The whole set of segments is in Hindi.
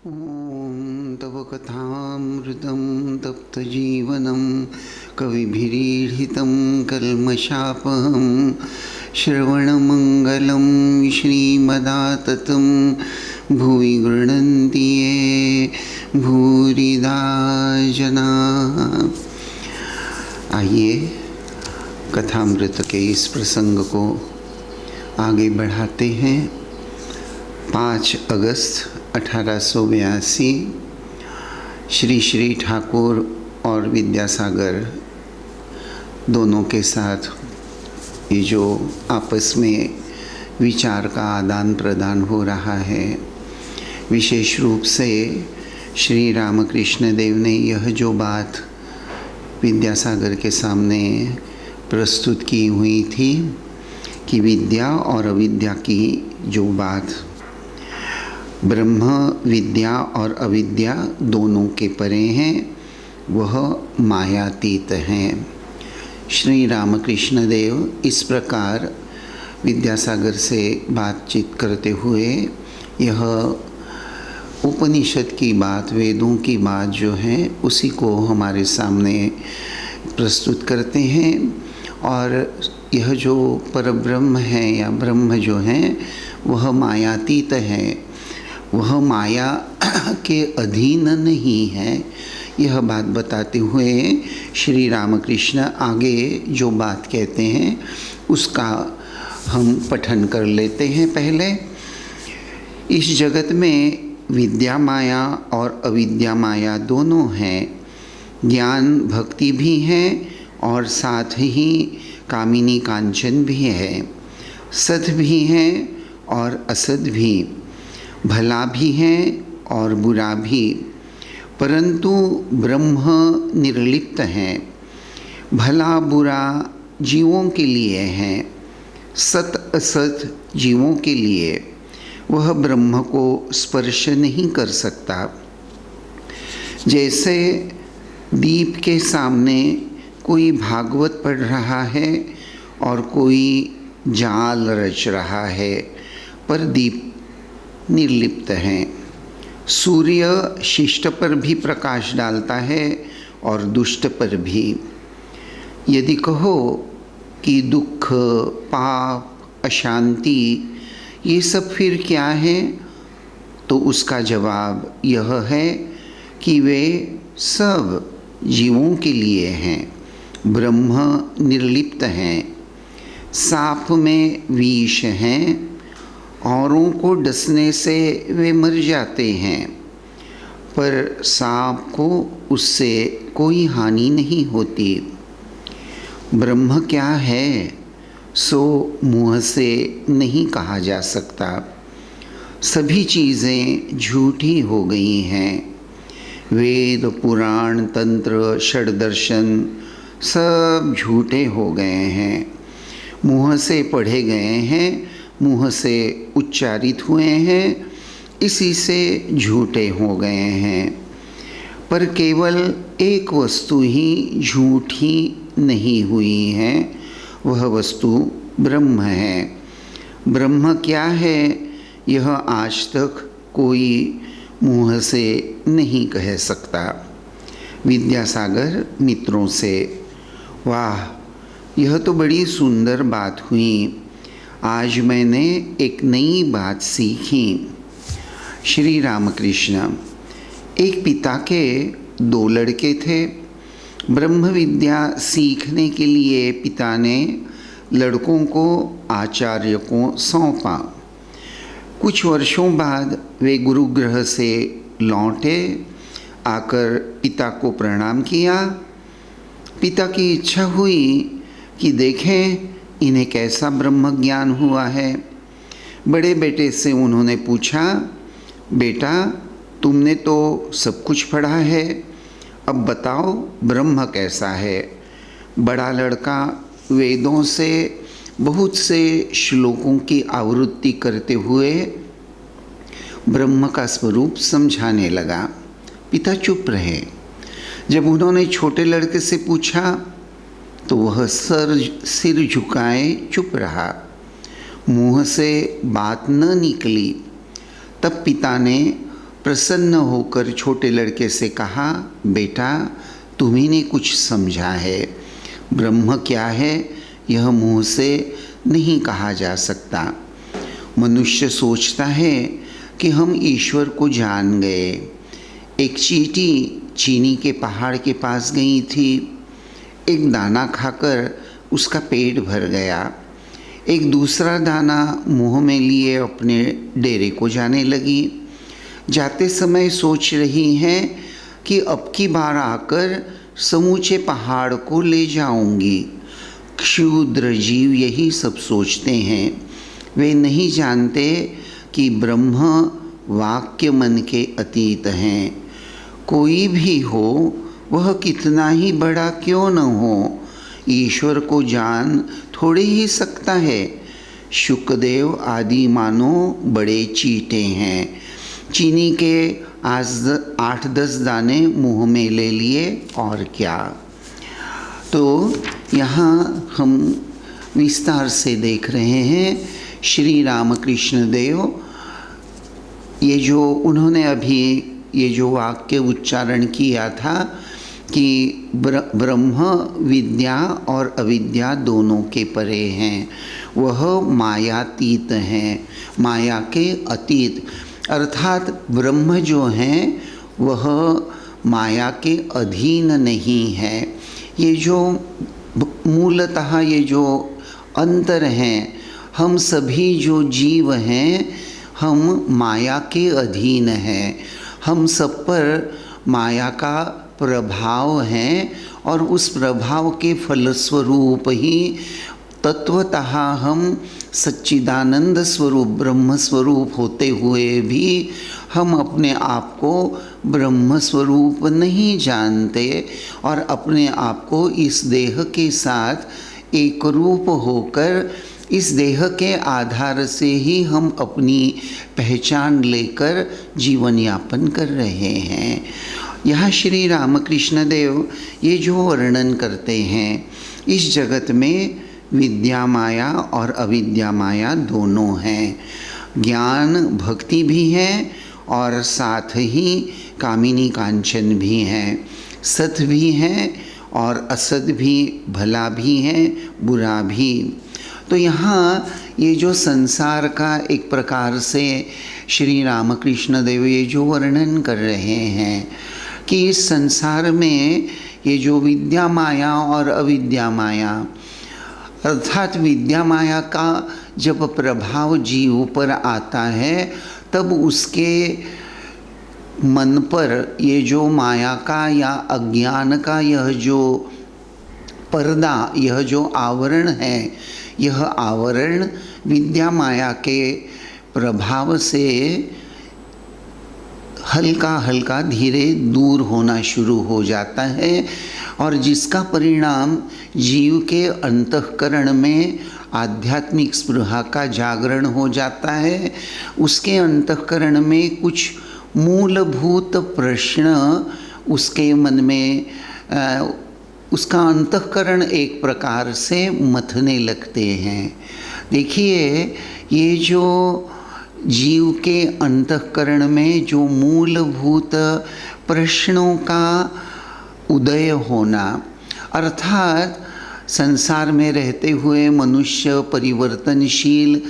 ॐ तव कथामृतं तप्तजीवनं कविभिरीडितं कल्मषापहं श्रवणमङ्गलं श्रीमदाततं भुवि गृह्णन्ति ये भूरिदा जनाः। आइए कथामृत के इस प्रसंग को आगे बढ़ाते हैं। 5 अगस्त 1882 श्री श्री ठाकुर और विद्यासागर दोनों के साथ ये जो आपस में विचार का आदान प्रदान हो रहा है, विशेष रूप से श्री रामकृष्ण देव ने यह जो बात विद्यासागर के सामने प्रस्तुत की हुई थी कि विद्या और अविद्या की जो बात, ब्रह्म विद्या और अविद्या दोनों के परे हैं, वह मायातीत हैं। श्री रामकृष्ण देव इस प्रकार विद्यासागर से बातचीत करते हुए यह उपनिषद की बात, वेदों की बात जो है उसी को हमारे सामने प्रस्तुत करते हैं। और यह जो परब्रह्म है या ब्रह्म जो है वह मायातीत है, वह माया के अधीन नहीं है। यह बात बताते हुए श्री रामकृष्ण आगे जो बात कहते हैं उसका हम पठन कर लेते हैं। पहले, इस जगत में विद्या माया और अविद्या माया दोनों हैं। ज्ञान भक्ति भी है और साथ ही कामिनी कांचन भी है, सत भी है और असत भी, भला भी है और बुरा भी, परंतु ब्रह्म निर्लिप्त है। भला बुरा जीवों के लिए है, सत असत जीवों के लिए। वह ब्रह्म को स्पर्श नहीं कर सकता। जैसे दीप के सामने कोई भागवत पढ़ रहा है और कोई जाल रच रहा है, पर दीप निर्लिप्त हैं। सूर्य शिष्ट पर भी प्रकाश डालता है और दुष्ट पर भी। यदि कहो कि दुख, पाप, अशांति ये सब फिर क्या है, तो उसका जवाब यह है कि वे सब जीवों के लिए हैं। ब्रह्म निर्लिप्त हैं। सांप में विष हैं, औरों को डसने से वे मर जाते हैं, पर सांप को उससे कोई हानि नहीं होती। ब्रह्म क्या है सो मुँह से नहीं कहा जा सकता। सभी चीज़ें झूठी हो गई हैं। वेद, पुराण, तंत्र, षड्दर्शन सब झूठे हो गए हैं। मुँह से पढ़े गए हैं, मुँह से उच्चारित हुए हैं, इसी से झूठे हो गए हैं। पर केवल एक वस्तु ही झूठी नहीं हुई है, वह वस्तु ब्रह्म है। ब्रह्म क्या है यह आज तक कोई मुँह से नहीं कह सकता। विद्यासागर मित्रों से, वाह, यह तो बड़ी सुंदर बात हुई। आज मैंने एक नई बात सीखी। श्री रामकृष्ण, एक पिता के 2 लड़के थे। ब्रह्म विद्या सीखने के लिए पिता ने लड़कों को आचार्य को सौंपा। कुछ वर्षों बाद वे गुरुगृह से लौटे। आकर पिता को प्रणाम किया। पिता की इच्छा हुई कि देखें इन्हें कैसा ब्रह्म ज्ञान हुआ है। बड़े बेटे से उन्होंने पूछा, बेटा तुमने तो सब कुछ पढ़ा है, अब बताओ ब्रह्म कैसा है। बड़ा लड़का वेदों से बहुत से श्लोकों की आवृत्ति करते हुए ब्रह्म का स्वरूप समझाने लगा। पिता चुप रहे। जब उन्होंने छोटे लड़के से पूछा तो वह सिर झुकाए चुप रहा। मुँह से बात न निकली। तब पिता ने प्रसन्न होकर छोटे लड़के से कहा, बेटा तुम्ही ने कुछ समझा है, ब्रह्म क्या है यह मुँह से नहीं कहा जा सकता। मनुष्य सोचता है कि हम ईश्वर को जान गए। एक चींटी चीनी के पहाड़ के पास गई थी। एक दाना खाकर उसका पेट भर गया। एक दूसरा दाना मुंह में लिए अपने डेरे को जाने लगी। जाते समय सोच रही हैं कि अब की बार आकर समूचे पहाड़ को ले जाऊंगी। क्षुद्र जीव यही सब सोचते हैं। वे नहीं जानते कि ब्रह्म वाक्य मन के अतीत हैं। कोई भी हो वह कितना ही बड़ा क्यों न हो, ईश्वर को जान थोड़े ही सकता है। शुकदेव आदि मानो बड़े चीटे हैं। चीनी के 8-10 दाने मुंह में ले लिए और क्या। तो यहाँ हम विस्तार से देख रहे हैं श्री रामकृष्ण देव ये जो उन्होंने अभी ये जो वाक्य उच्चारण किया था कि ब्रह्म विद्या और अविद्या दोनों के परे हैं, वह मायातीत हैं, माया के अतीत, अर्थात ब्रह्म जो हैं वह माया के अधीन नहीं है। ये जो मूलतः ये जो अंतर हैं, हम सभी जो जीव हैं हम माया के अधीन हैं। हम सब पर माया का प्रभाव है और उस प्रभाव के फलस्वरूप ही तत्वतः हम सच्चिदानंद स्वरूप ब्रह्म स्वरूप होते हुए भी हम अपने आप को ब्रह्म स्वरूप नहीं जानते और अपने आप को इस देह के साथ एक रूप होकर इस देह के आधार से ही हम अपनी पहचान लेकर जीवन यापन कर रहे हैं। यहाँ श्री रामकृष्ण देव ये जो वर्णन करते हैं, इस जगत में विद्या माया और अविद्या माया दोनों हैं। ज्ञान भक्ति भी है और साथ ही कामिनी कांचन भी हैं, सत भी हैं और असत भी, भला भी है बुरा भी। तो यहाँ ये जो संसार का एक प्रकार से श्री रामकृष्ण देव ये जो वर्णन कर रहे हैं कि इस संसार में ये जो विद्या माया और अविद्या माया, अर्थात विद्या माया का जब प्रभाव जीव पर आता है तब उसके मन पर ये जो माया का या अज्ञान का यह जो पर्दा, यह जो आवरण है, यह आवरण विद्या माया के प्रभाव से हल्का हल्का धीरे दूर होना शुरू हो जाता है और जिसका परिणाम जीव के अंतःकरण में आध्यात्मिक स्पृहा का जागरण हो जाता है। उसके अंतःकरण में कुछ मूलभूत प्रश्न उसके मन में उसका अंतःकरण एक प्रकार से मथने लगते हैं। देखिए ये जो जीव के अंतःकरण में जो मूलभूत प्रश्नों का उदय होना, अर्थात संसार में रहते हुए मनुष्य परिवर्तनशील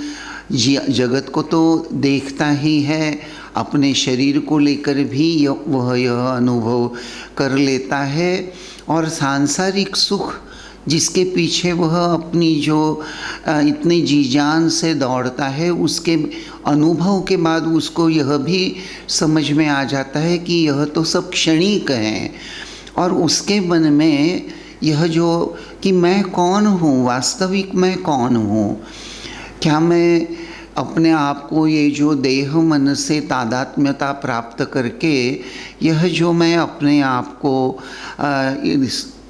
जगत को तो देखता ही है, अपने शरीर को लेकर भी वह यह अनुभव कर लेता है और सांसारिक सुख जिसके पीछे वह अपनी जो इतनी जी जान से दौड़ता है, उसके अनुभव के बाद उसको यह भी समझ में आ जाता है कि यह तो सब क्षणिक है और उसके मन में यह जो कि मैं कौन हूँ, वास्तविक मैं कौन हूँ, क्या मैं अपने आप को ये जो देह मन से तादात्म्यता प्राप्त करके यह जो मैं अपने आप को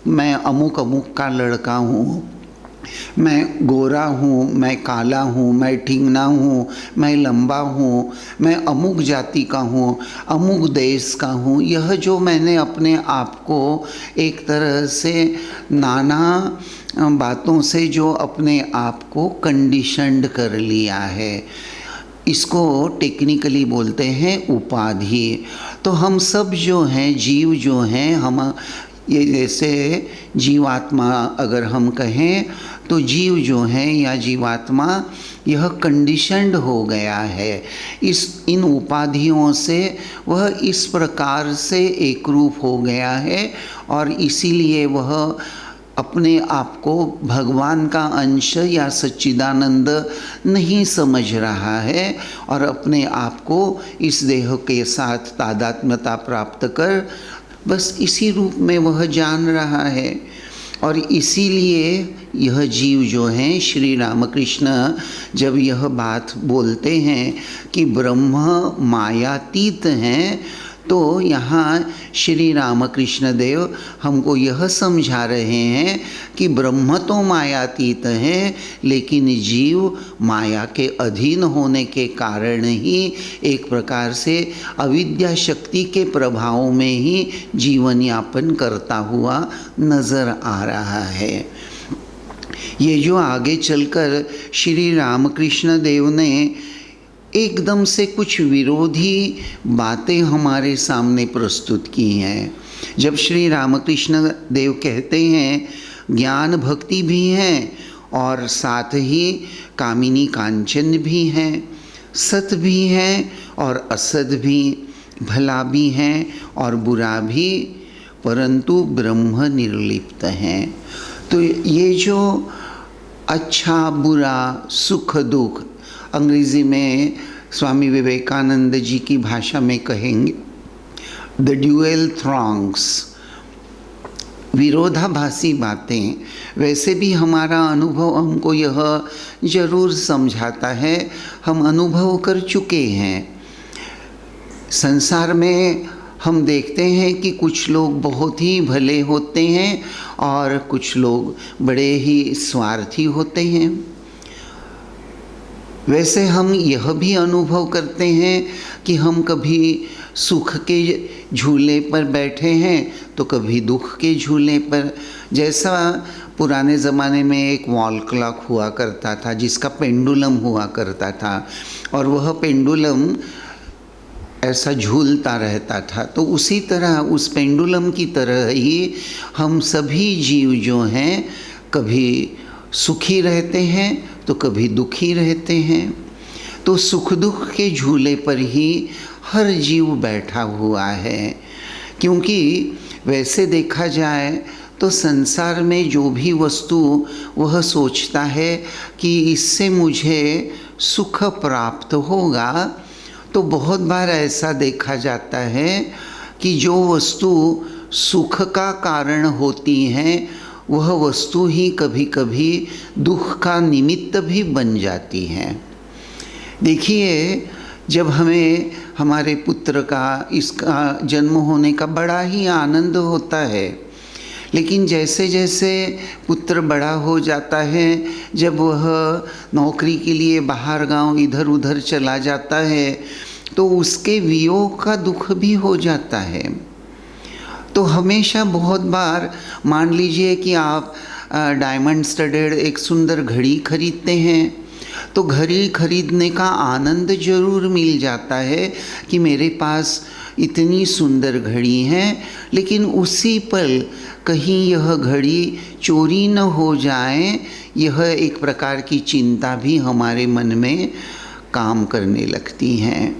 मैं अमुक अमुक का लड़का हूँ, मैं गोरा हूँ, मैं काला हूँ, मैं ठिंगना हूँ, मैं लंबा हूँ, मैं अमुक जाति का हूँ, अमुक देश का हूँ, यह जो मैंने अपने आप को एक तरह से नाना बातों से जो अपने आप को कंडीशन्ड कर लिया है, इसको टेक्निकली बोलते हैं उपाधि। तो हम सब जो हैं, जीव जो हैं, हम ये जैसे जीवात्मा अगर हम कहें तो जीव जो है या जीवात्मा यह कंडीशन्ड हो गया है इन उपाधियों से। वह इस प्रकार से एकरूप हो गया है और इसीलिए वह अपने आप को भगवान का अंश या सच्चिदानंद नहीं समझ रहा है और अपने आप को इस देह के साथ तादात्म्यता प्राप्त कर बस इसी रूप में वह जान रहा है। और इसीलिए यह जीव जो हैं, श्री रामकृष्ण जब यह बात बोलते हैं कि ब्रह्म मायातीत हैं, तो यहाँ श्री रामकृष्ण देव हमको यह समझा रहे हैं कि ब्रह्म तो मायातीत हैं, लेकिन जीव माया के अधीन होने के कारण ही एक प्रकार से अविद्या शक्ति के प्रभाव में ही जीवन यापन करता हुआ नज़र आ रहा है। ये जो आगे चलकर श्री रामकृष्ण देव ने एकदम से कुछ विरोधी बातें हमारे सामने प्रस्तुत की हैं। जब श्री रामकृष्ण देव कहते हैं ज्ञान भक्ति भी हैं और साथ ही कामिनी कांचन भी हैं, सत भी हैं और असत भी, भला भी हैं और बुरा भी, परंतु ब्रह्म निर्लिप्त हैं। तो ये जो अच्छा बुरा सुख दुख, अंग्रेज़ी में स्वामी विवेकानंद जी की भाषा में कहेंगे द ड्यूअल थ्रॉन्ग्स, विरोधाभासी बातें, वैसे भी हमारा अनुभव हमको यह जरूर समझाता है, हम अनुभव कर चुके हैं। संसार में हम देखते हैं कि कुछ लोग बहुत ही भले होते हैं और कुछ लोग बड़े ही स्वार्थी होते हैं। वैसे हम यह भी अनुभव करते हैं कि हम कभी सुख के झूले पर बैठे हैं तो कभी दुख के झूले पर। जैसा पुराने ज़माने में एक वॉल क्लॉक हुआ करता था जिसका पेंडुलम हुआ करता था और वह पेंडुलम ऐसा झूलता रहता था, तो उसी तरह उस पेंडुलम की तरह ही हम सभी जीव जो हैं कभी सुखी रहते हैं तो कभी दुखी रहते हैं। तो सुख दुख के झूले पर ही हर जीव बैठा हुआ है, क्योंकि वैसे देखा जाए तो संसार में जो भी वस्तु वह सोचता है कि इससे मुझे सुख प्राप्त होगा, तो बहुत बार ऐसा देखा जाता है कि जो वस्तु सुख का कारण होती हैं वह वस्तु ही कभी कभी दुख का निमित्त भी बन जाती हैं। देखिए, जब हमें हमारे पुत्र का इसका जन्म होने का बड़ा ही आनंद होता है, लेकिन जैसे जैसे पुत्र बड़ा हो जाता है, जब वह नौकरी के लिए बाहर गांव इधर उधर चला जाता है, तो उसके वियोग का दुख भी हो जाता है। तो हमेशा बहुत बार मान लीजिए कि आप डायमंड स्टडेड एक सुंदर घड़ी खरीदते हैं, तो घड़ी खरीदने का आनंद ज़रूर मिल जाता है कि मेरे पास इतनी सुंदर घड़ी है, लेकिन उसी पल कहीं यह घड़ी चोरी न हो जाए, यह एक प्रकार की चिंता भी हमारे मन में काम करने लगती हैं।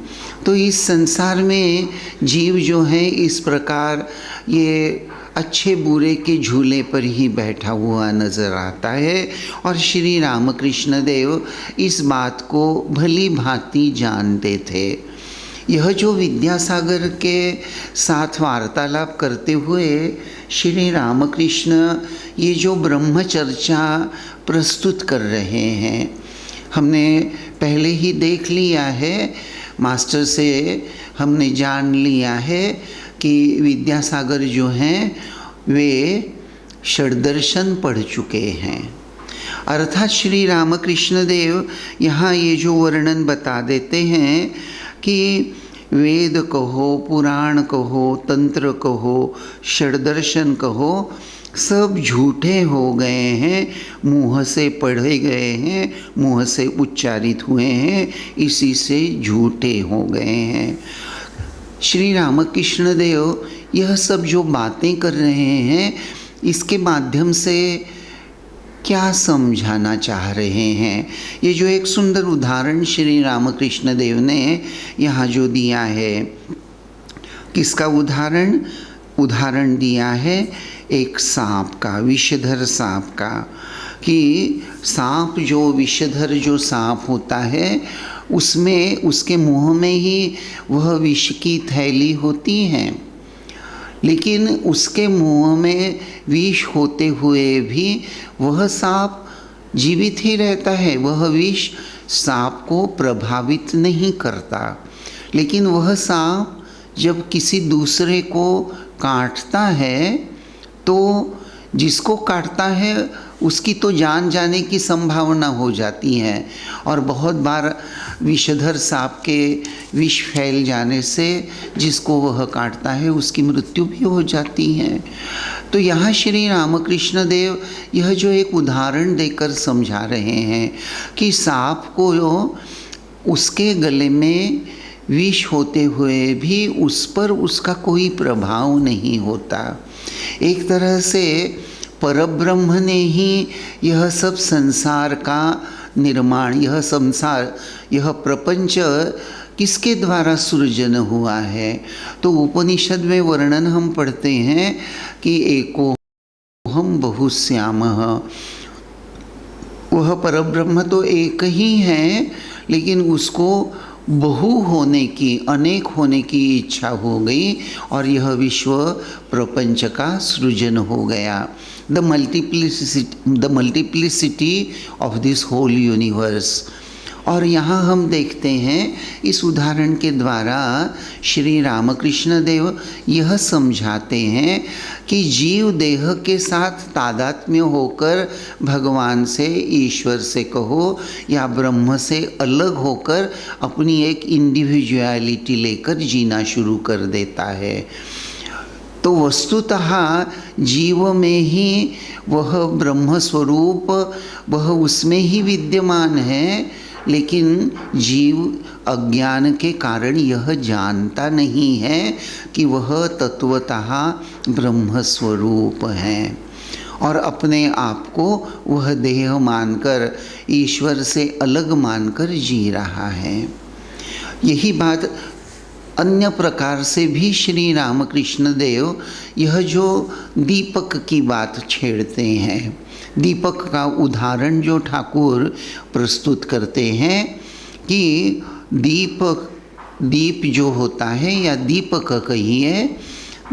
तो इस संसार में जीव जो है इस प्रकार ये अच्छे बुरे के झूले पर ही बैठा हुआ नज़र आता है और श्री रामकृष्ण देव इस बात को भली भांति जानते थे। यह जो विद्यासागर के साथ वार्तालाप करते हुए श्री रामकृष्ण ये जो ब्रह्मचर्चा प्रस्तुत कर रहे हैं, हमने पहले ही देख लिया है, मास्टर से हमने जान लिया है कि विद्यासागर जो हैं वे षड्दर्शन पढ़ चुके हैं। अर्थात श्री रामकृष्ण देव यहाँ ये जो वर्णन बता देते हैं कि वेद कहो, पुराण कहो, तंत्र कहो, षड्दर्शन कहो, सब झूठे हो गए हैं, मुँह से पढ़े गए हैं, मुँह से उच्चारित हुए हैं, इसी से झूठे हो गए हैं। श्री रामकृष्ण देव यह सब जो बातें कर रहे हैं, इसके माध्यम से क्या समझाना चाह रहे हैं? ये जो एक सुंदर उदाहरण श्री रामकृष्ण देव ने यहाँ जो दिया है, किसका उदाहरण दिया है? एक सांप का, विषधर सांप का, कि सांप जो विषधर जो सांप होता है, उसमें उसके मुंह में ही वह विष की थैली होती है, लेकिन उसके मुंह में विष होते हुए भी वह सांप जीवित ही रहता है। वह विष सांप को प्रभावित नहीं करता, लेकिन वह सांप जब किसी दूसरे को काटता है तो जिसको काटता है उसकी तो जान जाने की संभावना हो जाती है, और बहुत बार विषधर सांप के विष फैल जाने से जिसको वह काटता है उसकी मृत्यु भी हो जाती है। तो यहाँ श्री रामकृष्ण देव यह जो एक उदाहरण देकर समझा रहे हैं कि सांप को उसके गले में विष होते हुए भी उस पर उसका कोई प्रभाव नहीं होता। एक तरह से परब्रह्म ने ही यह सब संसार का निर्माण, यह संसार, यह प्रपंच किसके द्वारा सृजन हुआ है? तो उपनिषद में वर्णन हम पढ़ते हैं कि एकोहम बहुश्यामः, वह परब्रह्म तो एक ही है, लेकिन उसको बहु होने की, अनेक होने की इच्छा हो गई और यह विश्व प्रपंच का सृजन हो गया। The multiplicity of this whole universe. और यहाँ हम देखते हैं इस उदाहरण के द्वारा श्री रामकृष्ण देव यह समझाते हैं कि जीव देह के साथ तादात्म्य होकर भगवान से, ईश्वर से कहो या ब्रह्म से अलग होकर अपनी एक इंडिविजुअलिटी लेकर जीना शुरू कर देता है। तो वस्तुतः जीव में ही वह ब्रह्म स्वरूप, वह उसमें ही विद्यमान है, लेकिन जीव अज्ञान के कारण यह जानता नहीं है कि वह तत्वतः ब्रह्म स्वरूप है, और अपने आप को वह देह मानकर, ईश्वर से अलग मानकर जी रहा है। यही बात अन्य प्रकार से भी श्री रामकृष्ण देव यह जो दीपक की बात छेड़ते हैं, दीपक का उदाहरण जो ठाकुर प्रस्तुत करते हैं कि दीप जो होता है, या दीपक कहिए,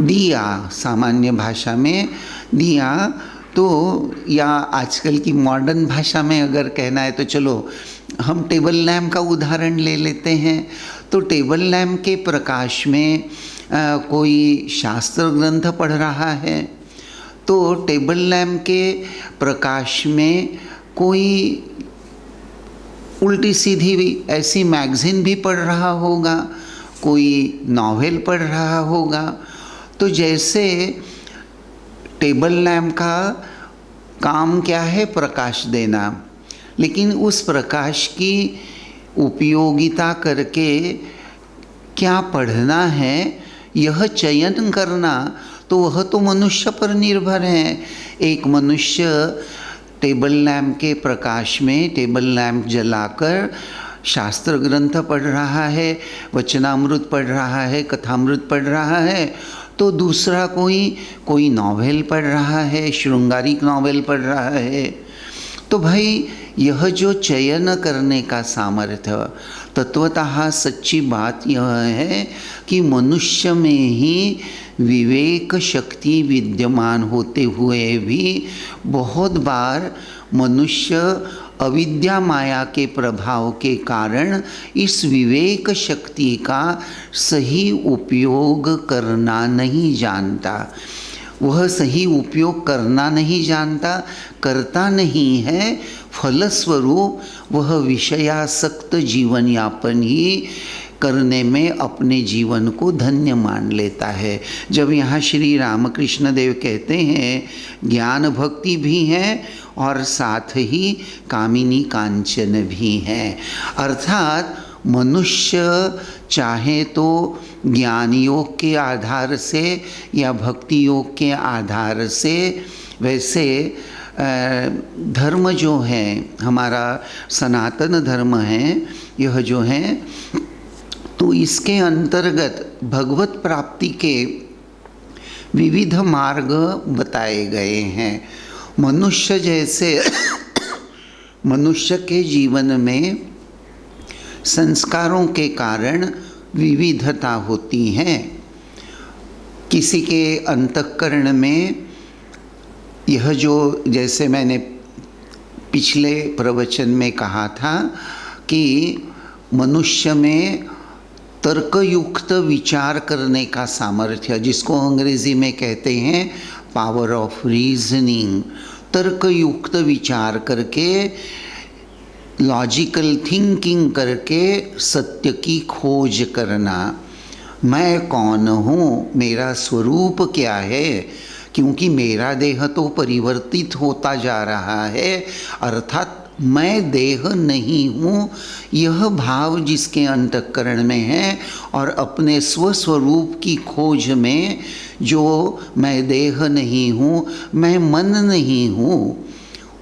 दिया सामान्य भाषा में दिया, तो या आजकल की मॉडर्न भाषा में अगर कहना है तो चलो हम टेबल लैम्प का उदाहरण ले लेते हैं। तो टेबल लैम्प के प्रकाश में कोई शास्त्र ग्रंथ पढ़ रहा है, तो टेबल लैम्प के प्रकाश में कोई उल्टी सीधी भी ऐसी मैगज़ीन भी पढ़ रहा होगा, कोई नॉवेल पढ़ रहा होगा। तो जैसे टेबल लैम्प का काम क्या है? प्रकाश देना, लेकिन उस प्रकाश की उपयोगिता करके क्या पढ़ना है यह चयन करना, तो वह तो मनुष्य पर निर्भर है। एक मनुष्य टेबल लैम्प के प्रकाश में टेबल लैम्प जलाकर शास्त्र ग्रंथ पढ़ रहा है, वचनामृत पढ़ रहा है, कथामृत पढ़ रहा है, तो दूसरा कोई नॉवेल पढ़ रहा है, शृंगारिक नॉवेल पढ़ रहा है। तो भाई यह जो चयन करने का सामर्थ्य, तत्वतः सच्ची बात यह है कि मनुष्य में ही विवेक शक्ति विद्यमान होते हुए भी बहुत बार मनुष्य अविद्या माया के प्रभाव के कारण इस विवेक शक्ति का सही उपयोग करना नहीं जानता। वह सही उपयोग करना नहीं जानता, करता नहीं है, फलस्वरूप वह विषयासक्त जीवन यापन ही करने में अपने जीवन को धन्य मान लेता है। जब यहाँ श्री रामकृष्ण देव कहते हैं ज्ञान भक्ति भी है और साथ ही कामिनी कांचन भी है, अर्थात मनुष्य चाहे तो ज्ञान योग के आधार से या भक्ति योग के आधार से, वैसे धर्म जो है हमारा सनातन धर्म है, यह जो है तो इसके अंतर्गत भगवत प्राप्ति के विविध मार्ग बताए गए हैं। मनुष्य जैसे मनुष्य के जीवन में संस्कारों के कारण विविधता होती है। किसी के अंतःकरण में यह जो, जैसे मैंने पिछले प्रवचन में कहा था कि मनुष्य में तर्कयुक्त विचार करने का सामर्थ्य, जिसको अंग्रेजी में कहते हैं पावर ऑफ रीजनिंग, तर्कयुक्त विचार करके, लॉजिकल थिंकिंग करके सत्य की खोज करना। मैं कौन हूँ, मेरा स्वरूप क्या है, क्योंकि मेरा देह तो परिवर्तित होता जा रहा है, अर्थात मैं देह नहीं हूँ, यह भाव जिसके अंतःकरण में है और अपने स्वस्वरूप की खोज में जो मैं देह नहीं हूँ, मैं मन नहीं हूँ,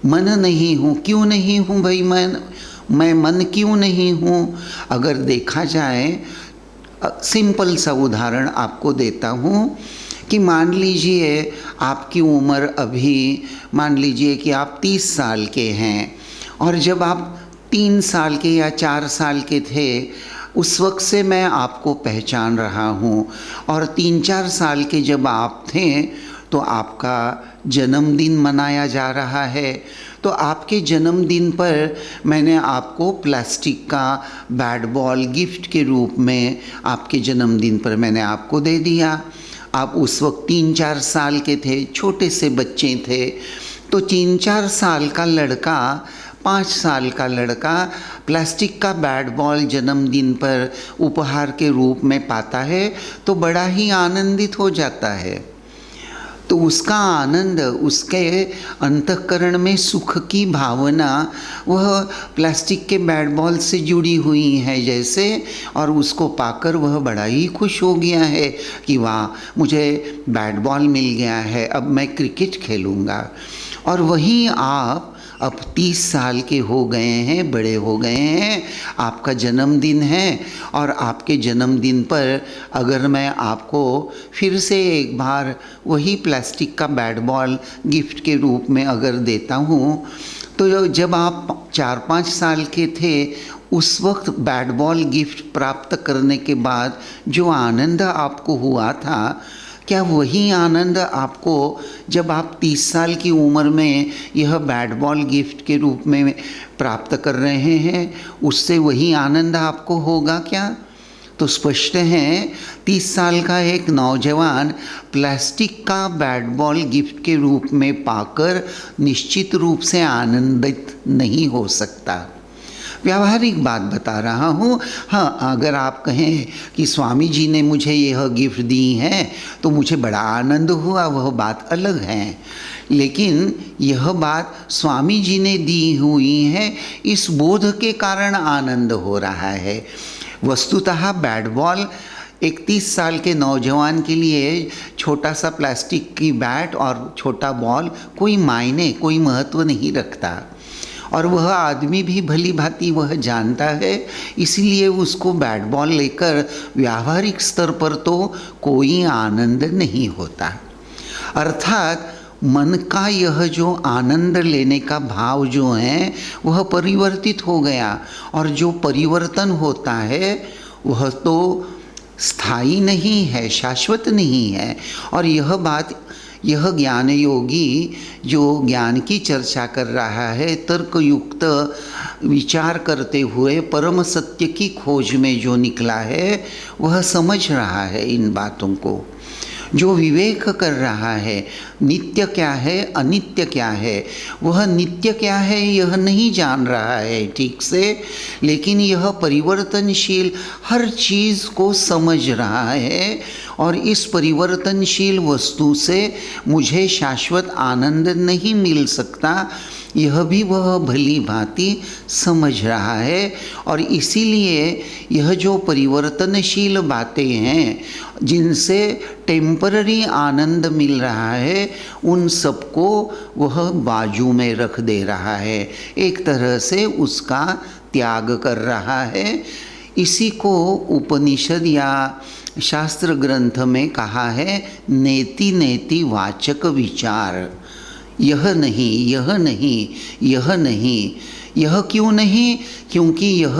मन नहीं हूँ, क्यों नहीं हूँ भाई, मैं मन क्यों नहीं हूँ? अगर देखा जाए, सिंपल सा उदाहरण आपको देता हूँ कि मान लीजिए आपकी उम्र अभी, मान लीजिए कि आप 30 साल के हैं और जब आप 3 साल के या 4 साल के थे उस वक्त से मैं आपको पहचान रहा हूँ, और 3-4 साल के जब आप थे तो आपका जन्मदिन मनाया जा रहा है। तो आपके जन्मदिन पर मैंने आपको प्लास्टिक का बैट बॉल गिफ्ट के रूप में आपके जन्मदिन पर मैंने आपको दे दिया। आप उस वक्त 3-4 साल के थे, छोटे से बच्चे थे। तो 3-4 साल का लड़का, 5 साल का लड़का प्लास्टिक का बैट बॉल जन्मदिन पर उपहार के रूप में पाता है तो बड़ा ही आनंदित हो जाता है। तो उसका आनंद, उसके अंतःकरण में सुख की भावना वह प्लास्टिक के बैट बॉल से जुड़ी हुई है जैसे, और उसको पाकर वह बड़ा ही खुश हो गया है कि वाह मुझे बैट बॉल मिल गया है, अब मैं क्रिकेट खेलूँगा। और वहीं आप अब 30 साल के हो गए हैं, बड़े हो गए हैं, आपका जन्मदिन है, और आपके जन्मदिन पर अगर मैं आपको फिर से एक बार वही प्लास्टिक का बैट बॉल गिफ्ट के रूप में अगर देता हूँ, तो जब आप 4-5 साल के थे उस वक्त बैट बॉल गिफ्ट प्राप्त करने के बाद जो आनंद आपको हुआ था, क्या वही आनंद आपको जब आप 30 साल की उम्र में यह बैट बॉल गिफ्ट के रूप में प्राप्त कर रहे हैं, उससे वही आनंद आपको होगा क्या? तो स्पष्ट है 30 साल का एक नौजवान प्लास्टिक का बैट बॉल गिफ्ट के रूप में पाकर निश्चित रूप से आनंदित नहीं हो सकता। व्यावहारिक बात बता रहा हूँ। हाँ, अगर आप कहें कि स्वामी जी ने मुझे यह गिफ्ट दी है तो मुझे बड़ा आनंद हुआ, वह बात अलग है। लेकिन यह बात स्वामी जी ने दी हुई है, इस बोध के कारण आनंद हो रहा है। वस्तुतः बैट बॉल एक 30 साल के नौजवान के लिए छोटा सा प्लास्टिक की बैट और छोटा बॉल कोई मायने, कोई महत्व नहीं रखता, और वह आदमी भी भली भांति वह जानता है, इसीलिए उसको बैट बॉल लेकर व्यावहारिक स्तर पर तो कोई आनंद नहीं होता। अर्थात मन का यह जो आनंद लेने का भाव जो है वह परिवर्तित हो गया, और जो परिवर्तन होता है वह तो स्थायी नहीं है, शाश्वत नहीं है। और यह ज्ञान योगी जो ज्ञान की चर्चा कर रहा है, तर्कयुक्त विचार करते हुए परम सत्य की खोज में जो निकला है, वह समझ रहा है इन बातों को। जो विवेक कर रहा है, नित्य क्या है अनित्य क्या है, वह नित्य क्या है यह नहीं जान रहा है ठीक से, लेकिन यह परिवर्तनशील हर चीज़ को समझ रहा है और इस परिवर्तनशील वस्तु से मुझे शाश्वत आनंद नहीं मिल सकता, यह भी वह भली भांति समझ रहा है। और इसीलिए यह जो परिवर्तनशील बातें हैं जिनसे टेम्पररी आनंद मिल रहा है, उन सबको वह बाजू में रख दे रहा है, एक तरह से उसका त्याग कर रहा है। इसी को उपनिषद या शास्त्र ग्रंथ में कहा है नेति नेति वाचक विचार। यह नहीं, यह नहीं, यह नहीं। यह क्यों नहीं? क्योंकि यह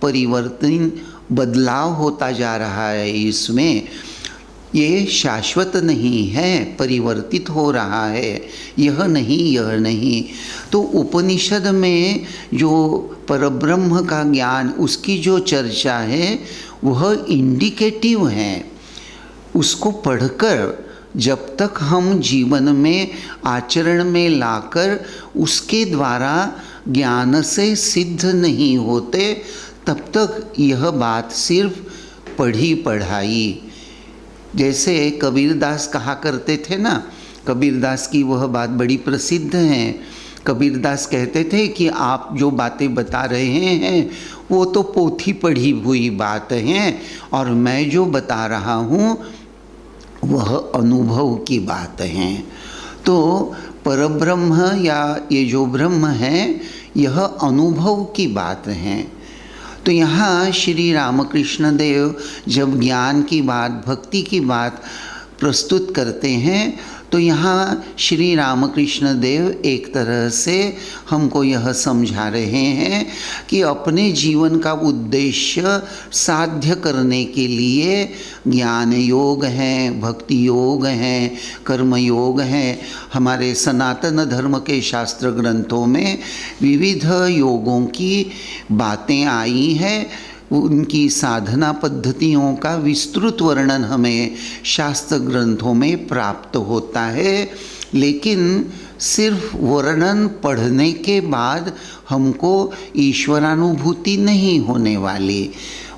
परिवर्तन बदलाव होता जा रहा है, इसमें ये शाश्वत नहीं है, परिवर्तित हो रहा है। यह नहीं, यह नहीं। तो उपनिषद में जो परब्रह्म का ज्ञान, उसकी जो चर्चा है वह इंडिकेटिव है। उसको पढ़कर जब तक हम जीवन में आचरण में लाकर उसके द्वारा ज्ञान से सिद्ध नहीं होते, तब तक यह बात सिर्फ पढ़ी पढ़ाई। जैसे कबीरदास कहा करते थे ना, कबीरदास की वह बात बड़ी प्रसिद्ध है। कबीरदास कहते थे कि आप जो बातें बता रहे हैं वो तो पोथी पढ़ी हुई बात हैं, और मैं जो बता रहा हूँ वह अनुभव की बात है। तो परब्रह्म या ये जो ब्रह्म है यह अनुभव की बात है। तो यहाँ श्री रामकृष्ण देव जब ज्ञान की बात, भक्ति की बात प्रस्तुत करते हैं, तो यहाँ श्री रामकृष्ण देव एक तरह से हमको यह समझा रहे हैं कि अपने जीवन का उद्देश्य साध्य करने के लिए ज्ञान योग हैं, भक्ति योग हैं, कर्म योग हैं। हमारे सनातन धर्म के शास्त्र ग्रंथों में विविध योगों की बातें आई हैं, उनकी साधना पद्धतियों का विस्तृत वर्णन हमें शास्त्र ग्रंथों में प्राप्त होता है। लेकिन सिर्फ वर्णन पढ़ने के बाद हमको ईश्वरानुभूति नहीं होने वाली।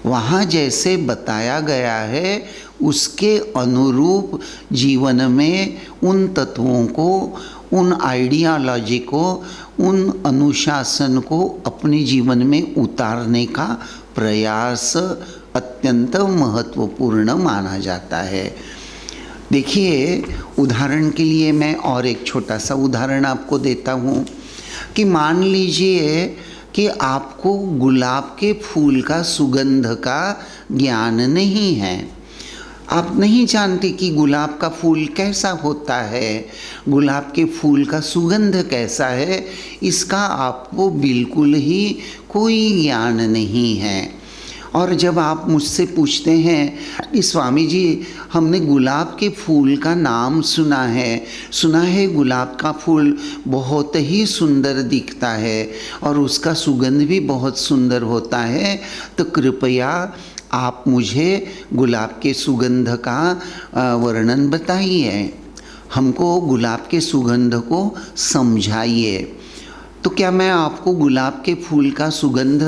वहाँ जैसे बताया गया है उसके अनुरूप जीवन में उन तत्वों को, उन आइडियोलॉजी को, उन अनुशासन को अपने जीवन में उतारने का प्रयास अत्यंत महत्वपूर्ण माना जाता है। देखिए, उदाहरण के लिए मैं और एक छोटा सा उदाहरण आपको देता हूँ कि मान लीजिए कि आपको गुलाब के फूल का सुगंध का ज्ञान नहीं है। आप नहीं जानते कि गुलाब का फूल कैसा होता है, गुलाब के फूल का सुगंध कैसा है, इसका आपको बिल्कुल ही कोई ज्ञान नहीं है। और जब आप मुझसे पूछते हैं कि स्वामी जी हमने गुलाब के फूल का नाम सुना है गुलाब का फूल बहुत ही सुंदर दिखता है और उसका सुगंध भी बहुत सुंदर होता है, तो कृपया आप मुझे गुलाब के सुगंध का वर्णन बताइए, हमको गुलाब के सुगंध को समझाइए। तो क्या मैं आपको गुलाब के फूल का सुगंध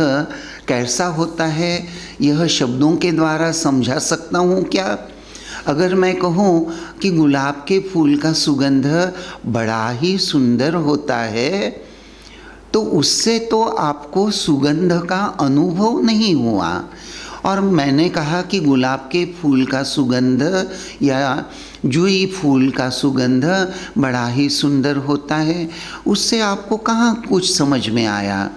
कैसा होता है यह शब्दों के द्वारा समझा सकता हूँ क्या? अगर मैं कहूँ कि गुलाब के फूल का सुगंध बड़ा ही सुंदर होता है, तो उससे तो आपको सुगंध का अनुभव नहीं हुआ। और मैंने कहा कि गुलाब के फूल का सुगंध या जूही फूल का सुगंध बड़ा ही सुंदर होता है, उससे आपको कहाँ कुछ समझ में आया।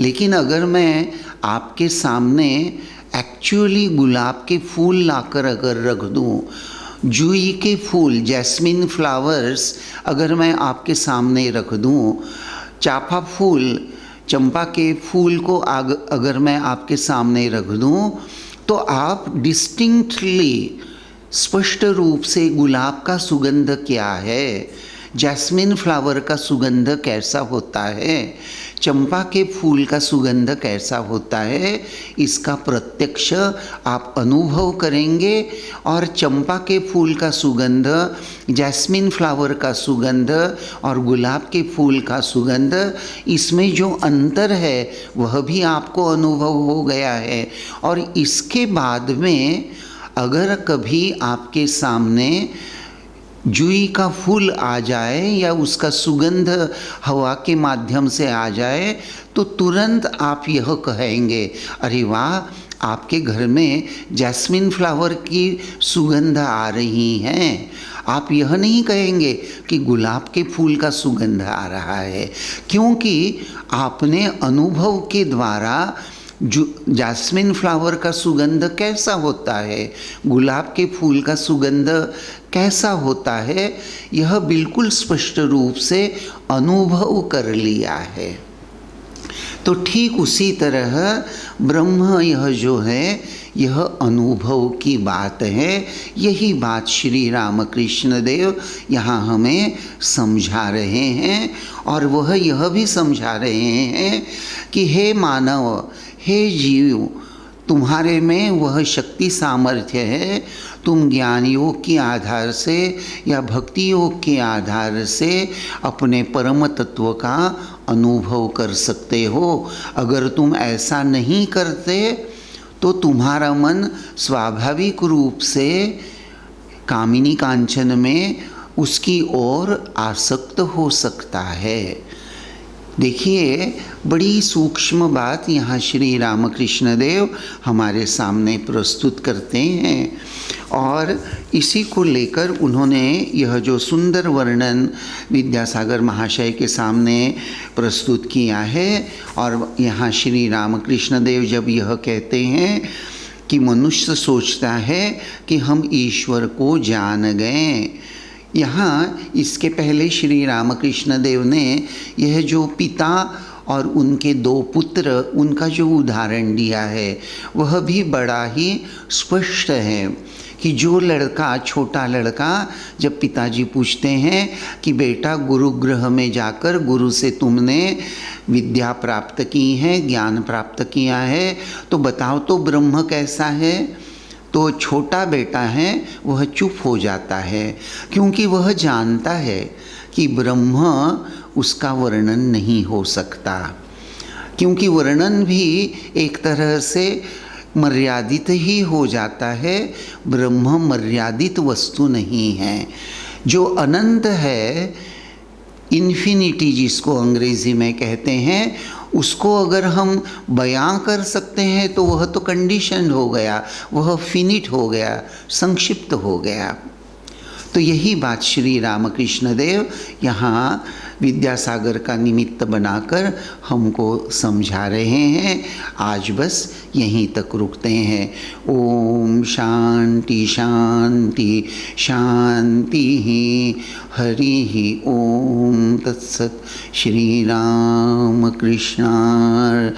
लेकिन अगर मैं आपके सामने एक्चुअली गुलाब के फूल लाकर अगर रख दूँ, जूही के फूल, जैस्मिन फ्लावर्स अगर मैं आपके सामने रख दूँ, चाफा फूल, चंपा के फूल को अगर मैं आपके सामने रख दूँ, तो आप डिस्टिंक्टली स्पष्ट रूप से गुलाब का सुगंध क्या है, जैस्मिन फ्लावर का सुगंध कैसा होता है, चंपा के फूल का सुगंध कैसा होता है इसका प्रत्यक्ष आप अनुभव करेंगे। और चंपा के फूल का सुगंध, जैस्मिन फ्लावर का सुगंध और गुलाब के फूल का सुगंध, इसमें जो अंतर है वह भी आपको अनुभव हो गया है। और इसके बाद में अगर कभी आपके सामने जूही का फूल आ जाए या उसका सुगंध हवा के माध्यम से आ जाए तो तुरंत आप यह कहेंगे, अरे वाह, आपके घर में जैस्मिन फ्लावर की सुगंध आ रही है। आप यह नहीं कहेंगे कि गुलाब के फूल का सुगंध आ रहा है, क्योंकि आपने अनुभव के द्वारा जो जैस्मिन फ्लावर का सुगंध कैसा होता है, गुलाब के फूल का सुगंध कैसा होता है, यह बिल्कुल स्पष्ट रूप से अनुभव कर लिया है। तो ठीक उसी तरह ब्रह्म यह जो है यह अनुभव की बात है। यही बात श्री रामकृष्ण देव यहाँ हमें समझा रहे हैं। और वह यह भी समझा रहे हैं कि हे मानव, हे जीव, तुम्हारे में वह शक्ति सामर्थ्य है, तुम ज्ञान योग के आधार से या भक्ति योग के आधार से अपने परम तत्व का अनुभव कर सकते हो। अगर तुम ऐसा नहीं करते तो तुम्हारा मन स्वाभाविक रूप से कामिनी कांचन में उसकी ओर आसक्त हो सकता है। देखिए, बड़ी सूक्ष्म बात यहाँ श्री रामकृष्ण देव हमारे सामने प्रस्तुत करते हैं। और इसी को लेकर उन्होंने यह जो सुंदर वर्णन विद्यासागर महाशय के सामने प्रस्तुत किया है। और यहाँ श्री रामकृष्ण देव जब यह कहते हैं कि मनुष्य सोचता है कि हम ईश्वर को जान गए, यहाँ इसके पहले श्री रामकृष्ण देव ने यह जो पिता और उनके दो पुत्र, उनका जो उदाहरण दिया है वह भी बड़ा ही स्पष्ट है कि जो लड़का, छोटा लड़का, जब पिताजी पूछते हैं कि बेटा गुरुगृह में जाकर गुरु से तुमने विद्या प्राप्त की है, ज्ञान प्राप्त किया है, तो बताओ तो ब्रह्म कैसा है। तो छोटा बेटा है वह चुप हो जाता है, क्योंकि वह जानता है कि ब्रह्म उसका वर्णन नहीं हो सकता, क्योंकि वर्णन भी एक तरह से मर्यादित ही हो जाता है। ब्रह्म मर्यादित वस्तु नहीं है। जो अनंत है, इन्फिनिटी जिसको अंग्रेजी में कहते हैं, उसको अगर हम बयां कर सकते हैं तो वह तो कंडीशन हो गया, वह फिनिट हो गया, संक्षिप्त हो गया। तो यही बात श्री रामकृष्ण देव यहाँ विद्यासागर का निमित्त बनाकर हमको समझा रहे हैं। आज बस यहीं तक रुकते हैं। ओम शांति शांति शांति ही, हरि ही ओम तत्सत। श्री राम कृष्णार्पणमस्तु।